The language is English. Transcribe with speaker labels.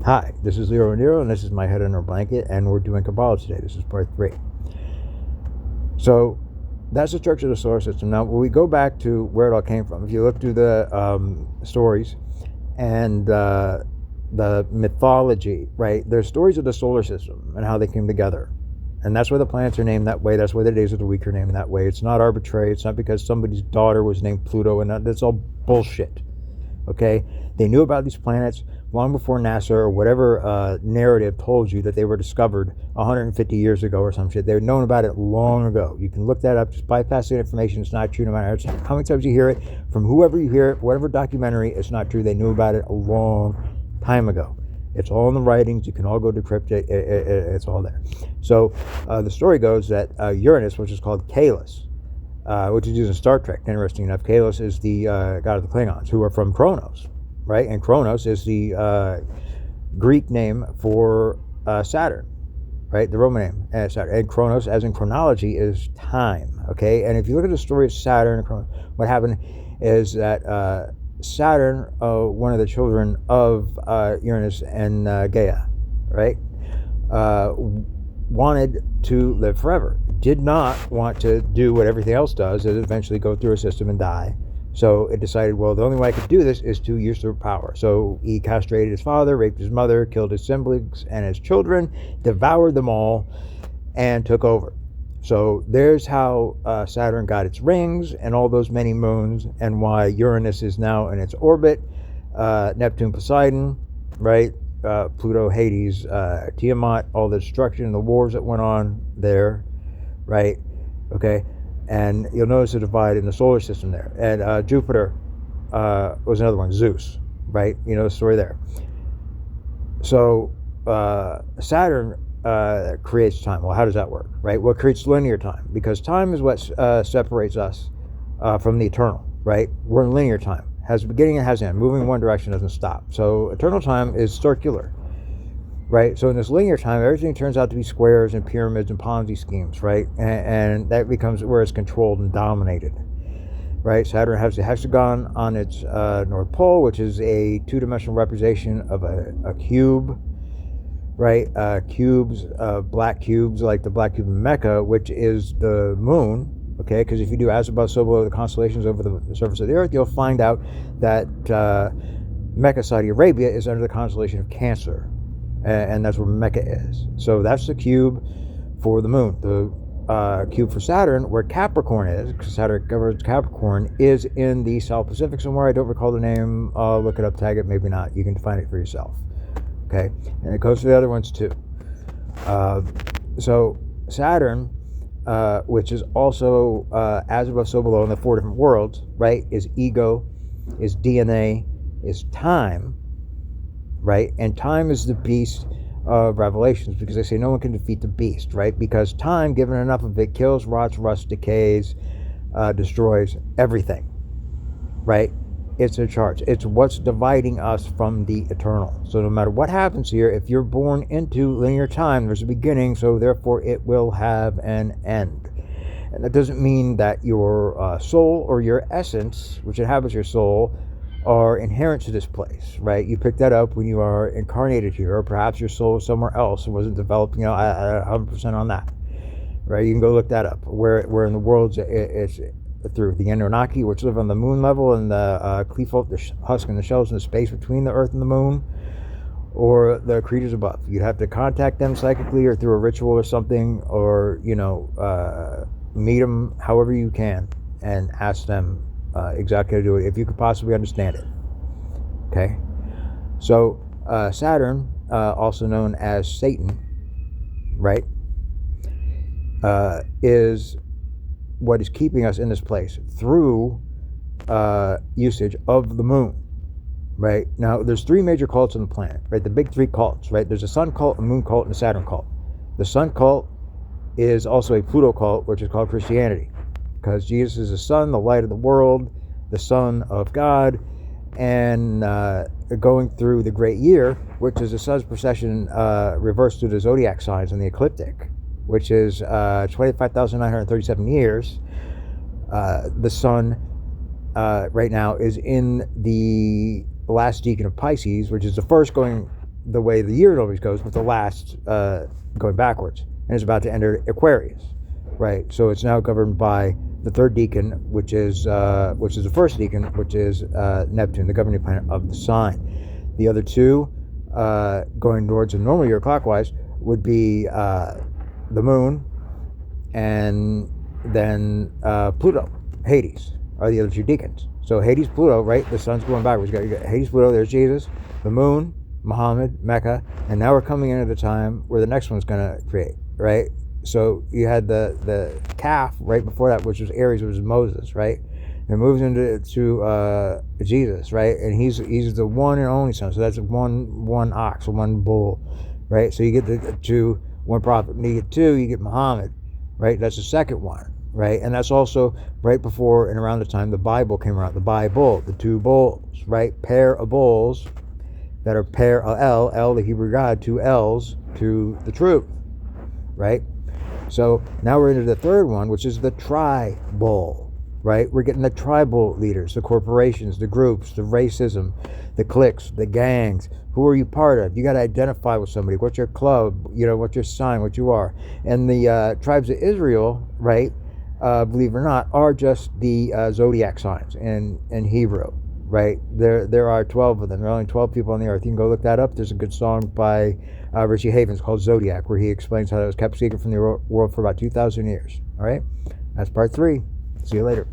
Speaker 1: Hi, this is Lleooneiro, and this is my head under a blanket, and we're doing Kabbalah today. This is part 3. So that's the structure of the solar system. Now, when we go back to where it all came from, if you look through the stories and the mythology, right, there's stories of the solar system and how they came together. And that's why the planets are named that way. That's why the days of the week are named that way. It's not arbitrary. It's not because somebody's daughter was named Pluto, and that's all bullshit. Okay? They knew about these planets long before NASA or whatever narrative told you that they were discovered 150 years ago or some shit. They've known about it long ago. You can look that up. Just bypass the information. It's not true no matter how many times you hear it. From whoever you hear it, whatever documentary, it's not true. They knew about it a long time ago. It's all in the writings. You can all go decrypt it. It's all there. So the story goes that Uranus, which is called Kalis, which is used in Star Trek, interesting enough, Kalis is the god of the Klingons, who are from Kronos, right? And Kronos is the Greek name for Saturn, right? The Roman name, Saturn. And Kronos, as in chronology, is time, okay? And if you look at the story of Saturn, what happened is that Saturn, one of the children of Uranus and Gaia, right, wanted to live forever, did not want to do what everything else does, is eventually go through a system and die. So it decided, well, the only way I could do this is to usurp power. So he castrated his father, raped his mother, killed his siblings and his children, devoured them all, and took over. So there's how Saturn got its rings and all those many moons, and why Uranus is now in its orbit. Neptune, Poseidon, right? Pluto, Hades, Tiamat, all the destruction and the wars that went on there, right? Okay, and you'll notice a divide in the solar system there. And Jupiter was another one, Zeus, right? You know the story there. So Saturn creates time. Well, how does that work, right? Well, it creates linear time, because time is what separates us from the eternal, right? We're in linear time. Has a beginning and has an end. Moving in one direction doesn't stop. So eternal time is circular, right? So in this linear time, everything turns out to be squares and pyramids and Ponzi schemes, right? And that becomes where it's controlled and dominated, right? Saturn has a hexagon on its North Pole, which is a two-dimensional representation of a cube, right? Cubes, black cubes, like the black cube in Mecca, which is the moon. Okay, because if you do as above, so below, the constellations over the surface of the earth, you'll find out that Mecca, Saudi Arabia, is under the constellation of Cancer, and that's where Mecca is. So that's the cube for the moon. The cube for Saturn, where Capricorn is, because Saturn governs Capricorn, is in the South Pacific somewhere. I don't recall the name. Look it up, tag it, maybe not. You can find it for yourself. Okay, and it goes for the other ones too. So Saturn, which is also as above, so below in the 4 different worlds, right, is ego, is DNA, is time, right? And time is the beast of Revelations, because they say no one can defeat the beast, right? Because time, given enough of it, kills, rots, rusts, decays, destroys everything, right? It's a charge. It's what's dividing us from the eternal. So no matter what happens here, if you're born into linear time, there's a beginning, so therefore it will have an end. And that doesn't mean that your soul or your essence, which inhabits your soul, are inherent to this place, right? You pick that up when you are incarnated here, or perhaps your soul is somewhere else and wasn't developed, 100% on that, right? You can go look that up. Where in the worlds it's through the Anunnaki, which live on the moon level, and the Kleefolk, the husk and the shells in the space between the earth and the moon, or the creatures above. You'd have to contact them psychically or through a ritual or something, or meet them however you can and ask them exactly how to do it, if you could possibly understand it. Okay, so Saturn, also known as Satan, right, is what is keeping us in this place through usage of the moon, right? Now, there's 3 major cults on the planet, right? The big 3 cults, right? There's a sun cult, a moon cult, and a Saturn cult. The sun cult is also a Pluto cult, which is called Christianity, because Jesus is the sun, the light of the world, the Son of God, and going through the great year, which is the sun's precession reversed through the zodiac signs in the ecliptic, which is 25,937 years. The sun right now is in the last decan of Pisces, which is the first going the way the year always goes, with the last going backwards, and it's about to enter Aquarius, right? So it's now governed by the third decan, which is the first decan, which is Neptune, the governing planet of the sign. The other two, going towards a normal year clockwise, would be the Moon, and then Pluto, Hades, are the other two deacons. So Hades, Pluto, right? The sun's going backwards. You got Hades, Pluto. There's Jesus, the Moon, Muhammad, Mecca, and now we're coming into the time where the next one's going to create, right? So you had the calf right before that, which was Aries, which was Moses, right? And it moves into Jesus, right? And he's the one and only son. So that's one ox, one bull, right? So you get the two, one prophet. And you get two, you get Muhammad, right? That's the second one, right? And that's also right before and around the time the Bible came around. The Bible, the two bulls, right? Pair of bulls that are L, the Hebrew God, two L's to the truth, right? So now we're into the third one, which is the tribal, right? We're getting the tribal leaders, the corporations, the groups, the racism, the cliques, the gangs. Who are you part of? You got to identify with somebody. What's your club? What's your sign, what you are. And the tribes of Israel, right, believe it or not, are just the zodiac signs in Hebrew, right? There are 12 of them. There are only 12 people on the earth. You can go look that up. There's a good song by Richie Havens called Zodiac, where he explains how it was kept secret from the world for about 2,000 years. All right? That's part 3. See you later.